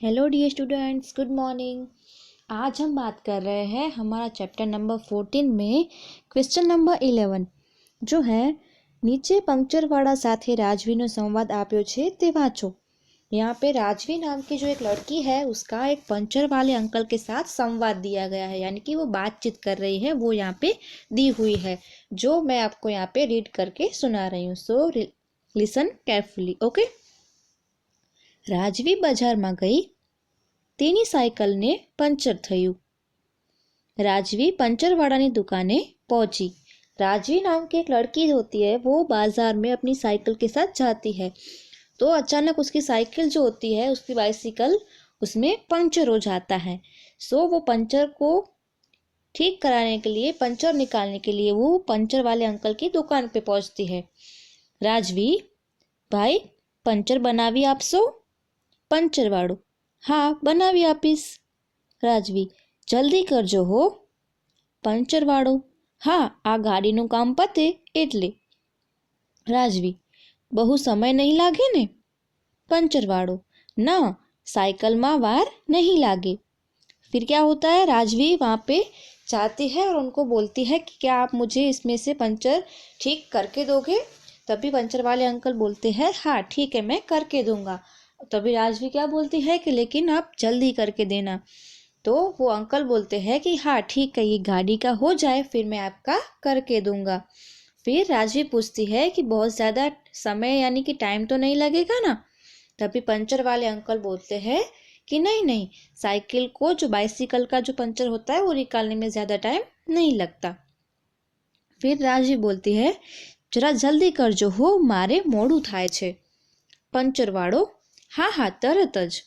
Hello dear students, good morning. आज हम बात कर रहे हैं हमारा चैप्टर नंबर 14 में क्वेश्चन नंबर 11 जो है નીચે પંક્ચરવાળા સાથે રાજવીનો સંવાદ આપ્યો છે તે વાંચો। यहाँ पे राजवी नाम की जो एक लड़की है उसका एक पंचर वाले अंकल के साथ संवाद दिया गया है, यानी कि वो बातचीत कर रही है, वो यहाँ पे दी हुई है जो मैं आपको यहाँ पे रीड करके सुना रही हूँ। So listen carefully, okay. રાજવી બજારમાં ગઈ, તેની સાયકલને પંચર થયું। રાજવી पंचरवाड़ा दुकाने पहुंची। राजवी नाम की एक लड़की होती है, वो बाजार में अपनी साइकिल के साथ जाती है, तो अचानक उसकी साइकिल जो होती है, उसकी बाइसिकल, उसमें पंचर हो जाता है। सो वो पंचर को ठीक कराने के लिए, पंचर निकालने के लिए वो पंचर वाले अंकल की दुकान पे पहुंचती है। राजवी, भाई पंचर बनावी आपशो? पंचर वाड़ो, हाँ बनावी आपीश। राजवी, जल्दी करजो हो। पंचर वाड़ो, हाँ आ गाड़ीનું કામ પતે એટલે। राजवी, बहु समय नहीं लागे ने? पंचर वाड़ो, ना साइकिल में वार नहीं लागे। फिर क्या होता है, राजवी वहाँ पे जाती है और उनको बोलती है कि क्या आप मुझे इसमें से पंचर ठीक करके दोगे? तभी पंचर वाले अंकल बोलते हैं हाँ ठीक है, मैं करके दूंगा। तभी राजवी क्या बोलती है कि लेकिन आप जल्दी करके देना। तो वो अंकल बोलते हैं कि हाँ ठीक है, ये गाड़ी का हो जाए फिर मैं आपका करके दूंगा। फिर राजवी पूछती है कि बहुत ज़्यादा समय यानी कि टाइम तो नहीं लगेगा ना? तभी पंचर वाले अंकल बोलते हैं कि नहीं नहीं, साइकिल को जो बाइसिकल का जो पंचर होता है वो निकालने में ज़्यादा टाइम नहीं लगता। फिर राजवी बोलती है जरा जल्दी करजो हो, मारे मोड़ू थाय छे। पंचर वाड़ो, हाँ हाँ तरत ज।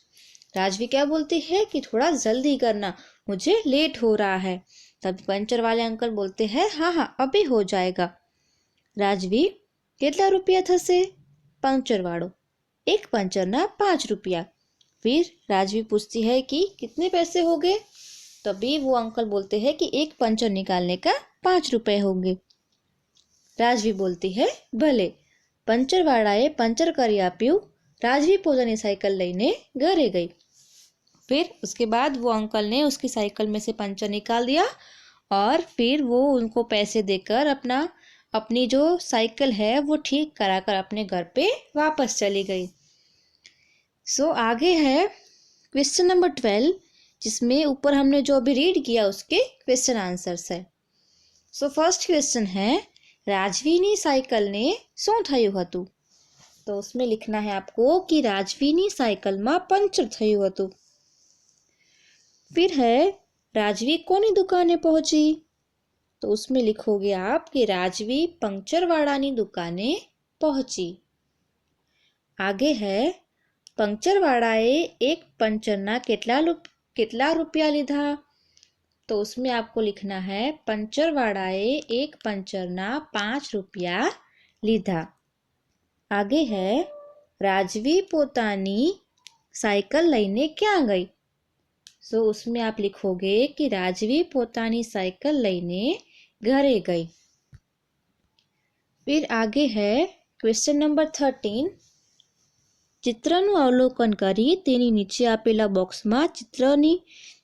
राजवी क्या बोलती है कि थोड़ा जल्दी करना, मुझे लेट हो रहा है। तभी पंचर वाले अंकल बोलते हैं हाँ हाँ अभी हो जाएगा। राजवी, कितना रुपया थसे? पंचर वाड़ो, एक पंचर ना 5 रुपया। फिर राजवी पूछती है कि कितने पैसे हो गए? तभी वो अंकल बोलते हैं कि एक पंचर निकालने का 5 रुपये होंगे। राजवी बोलती है भले। पंचर वाड़ाए पंचर करी आप्યું। राजवी पोतानी साइकिल लईने घरे गई। फिर उसके बाद वो अंकल ने उसकी साइकिल में से पंचर निकाल दिया और फिर वो उनको पैसे देकर अपनी जो साइकिल है वो ठीक कराकर अपने घर पे वापस चली गई। सो आगे है क्वेश्चन नंबर 12, जिसमें ऊपर हमने जो अभी रीड किया उसके क्वेश्चन आंसर्स है। सो फर्स्ट क्वेश्चन है રાજવીની સાયકલને શું થયું હતું? तो उसमें लिखना है आपको कि राजवीनी साइकिल में पंचर थयुं हतुं। फिर है राजवी कोनी दुकाने पहुंची? तो उसमें लिखोगे आप कि राजवी पंक्चर वाड़ानी दुकाने पहुंची। आगे है पंक्चर वाड़ाए एक पंचरना केटला रुपया लीधा? तो उसमें आपको लिखना है पंचर वाड़ाए एक पंचरना 5 रुपया लीधा। आगे है राजवी पोतानी साइकिल लईने क्या गई? सो उसमें आप लिखोगे कि राजवी पोतानी साइकिल लईने घरे गई। फिर आगे है क्वेश्चन नंबर 13, चित्रનું અવલોકન કરી તેની નીચે આપેલા બોક્સમાં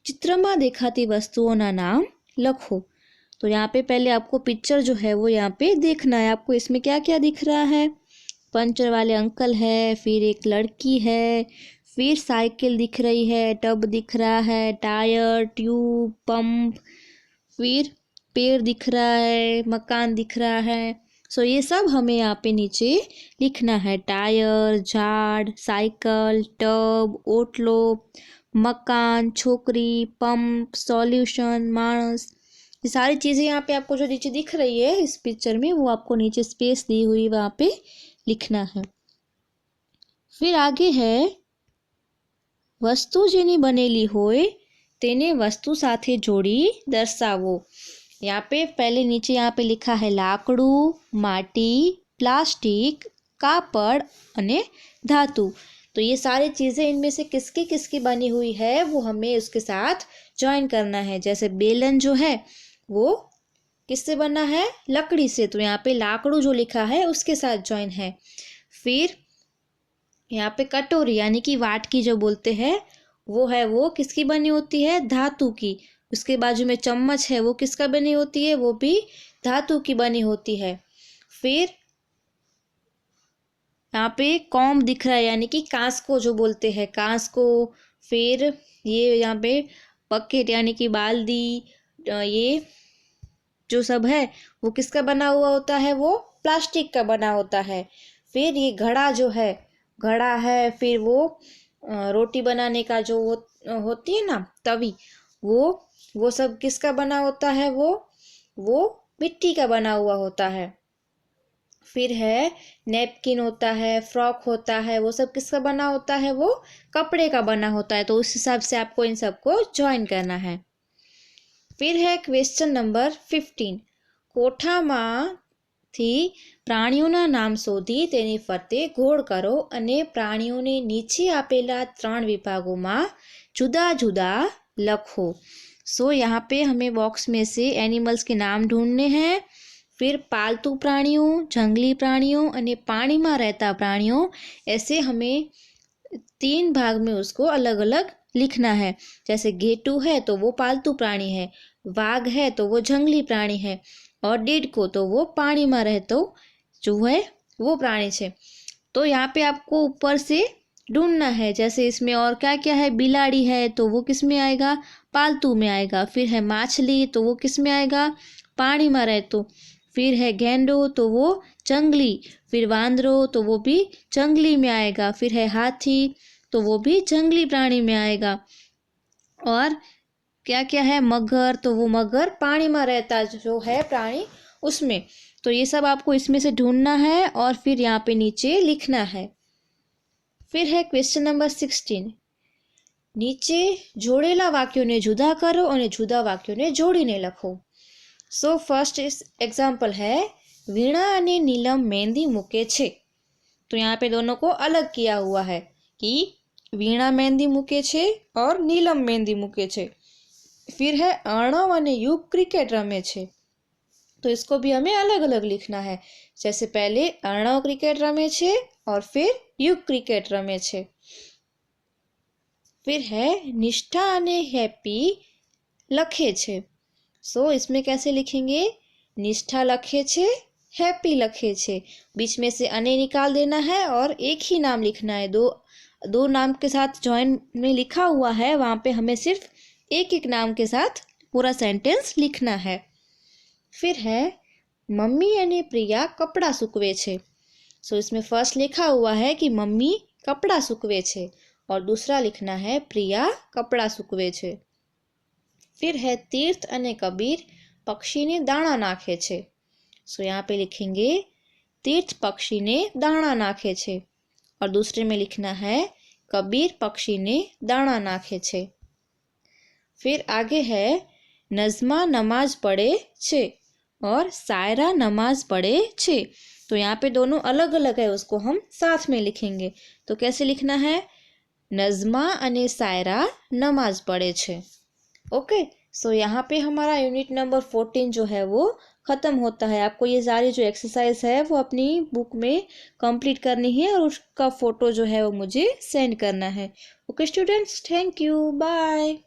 चित्रमा दिखाती वस्तुओं नाम लखो। तो यहाँ पे पहले आपको पिक्चर जो है वो यहाँ पे देखना है। आपको इसमें क्या क्या दिख रहा है? पंचर वाले अंकल है, फिर एक लड़की है, फिर साइकिल दिख रही है, टब दिख रहा है, टायर, ट्यूब, पंप, फिर पेड़ दिख रहा है, मकान दिख रहा है। सो ये सब हमें यहाँ पे नीचे लिखना है। टायर, झाड़, साइकिल, टब, ओटलो, मकान, छोकरी, पंप, सॉल्यूशन, मानस, ये सारी चीज़ें यहाँ पे आपको जो नीचे दिख रही है इस पिक्चर में वो आपको नीचे स्पेस दी हुई वहाँ पे लिखना है। फिर आगे है वस्तु जेनी बनेली होय तेने वस्तु साथे जोड़ी दर्शावो। यहाँ पे पहले नीचे यहाँ पे लिखा है लाकड़ू, माटी, प्लास्टिक, कापड़ अने धातु। तो ये सारी चीज़ें इनमें से किसकी किसकी बनी हुई है वो हमें उसके साथ ज्वाइन करना है। जैसे बेलन जो है वो किससे बना है? लकड़ी से, तो यहाँ पे लाकड़ू जो लिखा है उसके साथ ज्वाइन है। फिर यहाँ पे कटोरी यानी कि वाटकी जो बोलते हैं वो है वो किसकी बनी होती है, धातु की। उसके बाजू में चम्मच है, वो किसका बनी होती है, वो भी धातु की बनी होती है। फिर यहाँ पे कॉम्ब दिख रहा है, यानी कि कांस को जो बोलते हैं, कांस को। फिर ये यहाँ पे बकेट यानी कि बाल्दी, ये जो सब है वो किसका बना हुआ होता है, वो प्लास्टिक का बना होता है। फिर ये घड़ा जो है, घड़ा है। फिर वो रोटी बनाने का जो होती है ना तवी, वो सब किसका बना होता है, वो मिट्टी का बना हुआ होता है। फिर है नैपकिन होता है, फ्रॉक होता है, वो सब किसका बना होता है, वो कपड़े का बना होता है। तो उस हिसाब से आपको इन सबको ज्वाइन करना है। फिर है क्वेश्चन नंबर 15। કોઠામાંથી પ્રાણીઓના નામ શોધી તેની ફરતે ગોળ કરો અને પ્રાણીઓને નીચે આપેલા 3 વિભાગોમાં जुदा जुदा लखो। सो यहाँ पे हमें बॉक्स में से एनिमल्स के नाम ढूंढने हैं। फिर पालतू प्राणियों, जंगली प्राणियों और पानी में रहता प्राणियों, ऐसे हमें 3 भाग में उसको अलग अलग लिखना है। जैसे घेटू है तो वो पालतू प्राणी है, वाघ है तो वो जंगली प्राणी है, और डिडको तो वो पानी में रहतो जो है वो प्राणी है। तो यहाँ पे आपको ऊपर से ढूंढना है। जैसे इसमें और क्या क्या है, बिलाड़ी है तो वो किस में आएगा, पालतू में आएगा। फिर है माछली तो वो किस में आएगा, पानी में रहतो। फिर है गेंडो तो वो जंगली। फिर वांदरो तो वो भी जंगली में आएगा। फिर है हाथी तो वो भी जंगली प्राणी में आएगा। और क्या क्या है, मगर तो वो मगर पानी में रहता जो है प्राणी उसमें। तो ये सब आपको इसमें से ढूंढना है और फिर यहाँ पे नीचे लिखना है। फिर है क्वेश्चन नंबर 16। નીચે જોડેલા વાક્યોને જુદા કરો અને જુદા વાક્યોને જોડીને લખો। सो फर्स्ट एग्जाम्पल है, वीणा અને नीलम मेहंदी મૂકે છે। तो यहाँ पे दोनों को अलग किया हुआ है कि वीणा मेहंदी મૂકે છે और नीलम मेहंदी મૂકે છે। फिर है अर्णव અને युग क्रिकेट रमे છે। तो इसको भी हमें अलग अलग लिखना है। जैसे पहले अर्णव क्रिकेट रमे छे और फिर युग क्रिकेट रमे छे। फिर है निष्ठा अने हैप्पी लखे छे। सो इसमें कैसे लिखेंगे, निष्ठा लखे छे, हैप्पी लखे छे। बीच में से अने निकाल देना है और एक ही नाम लिखना है। दो नाम के साथ जॉइन में लिखा हुआ है, वहाँ पे हमें सिर्फ एक एक नाम के साथ पूरा सेंटेंस लिखना है। फिर है मम्मी अने प्रिया कपड़ा सूकवे छे। सो इसमें फर्स्ट लिखा हुआ है कि मम्मी कपड़ा सूकवे छे और दूसरा लिखना है प्रिया कपड़ा सूकवे छे। फिर है तीर्थ अने कबीर पक्षी ने दाणा नाखे छे। सो यहाँ पे लिखेंगे तीर्थ पक्षी ने दाणा नाखे छे और दूसरे में लिखना है कबीर पक्षी ने दाणा नाखे छे। फिर आगे है नज़मा नमाज पढ़े छे और सायरा नमाज पढ़े छे। तो यहाँ पे दोनों अलग अलग है, उसको हम साथ में लिखेंगे। तो कैसे लिखना है, नज़मा अने सायरा नमाज पढ़े छे। ओके, सो यहाँ पे हमारा यूनिट नंबर 14 जो है वो ख़त्म होता है। आपको ये सारी जो एक्सरसाइज है वो अपनी बुक में कंप्लीट करनी है और उसका फ़ोटो जो है वो मुझे सेंड करना है। Okay students, thank you, bye.